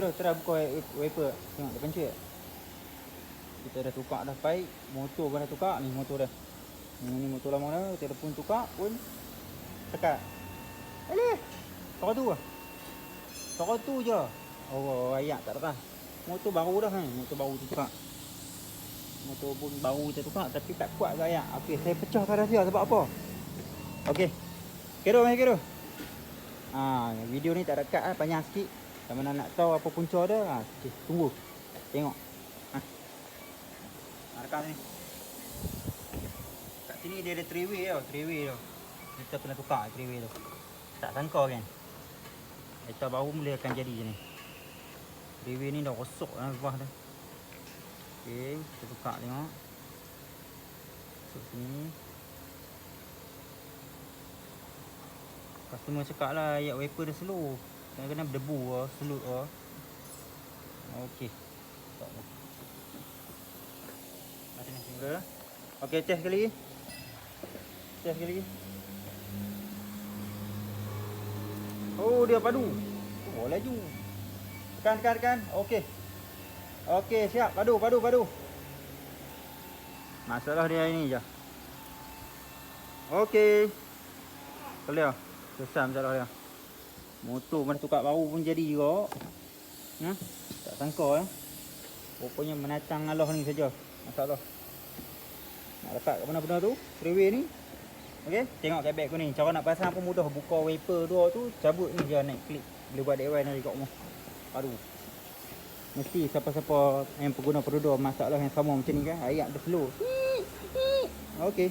Terus buka wiper. Tengok dia pencet. Kita dah tukar dah baik. Motor pun dah tukar. Ni motor dah. Ni motor lama dah. Kita pun tukar pun tekat. Alih. Tokar tu lah. Tokar tu je. Oh ayak tak ada. Motor baru dah kan. Motor baru tukar. Motor pun baru kita tukar. Tapi tak kuat ke ayak. Okey, saya pecahkan dah dia sebab apa? Okey. Kira mari kira. Video ni tak dekat panjang sikit. Kalau mana nak tahu apa punca dia, okay, tunggu. Tengok. Rekan ni. Kat sini dia ada 3-way tau, 3-way tau. Kita kena tukar 3-way tu. Tak sangka kan. Kereta baru mula akan jadi je ni. 3-way ni dah rosak dah bawah dah. Okey, kita tukar tengok. Masuk sini. Customer cakap lah ayak wiper dia slow. Kena berdebu lah, selut lah. Okey. Macam ni finger. Okey, test sekali lagi. Test sekali lagi. Oh, dia padu. Oh, laju. Tekan. Okey. Okey, siap. Padu. Masalah dia ini je. Okey. Clear. Selesai masalah dia. Motor mana tukar baru pun jadi juga. Tak sangka Rupanya menatang Allah ni saja masalah. Nak letak kat benda-benda tu, freeway ni. Okey, tengok kat beg aku ni. Cara nak pasang pun mudah. Buka wiper dua tu, cabut ni je naik klik. Boleh buat DIY nanti kat rumah. Baru. Mesti siapa-siapa yang pengguna perdua masalah yang sama macam ni kan. Ayak dia slow. Okey.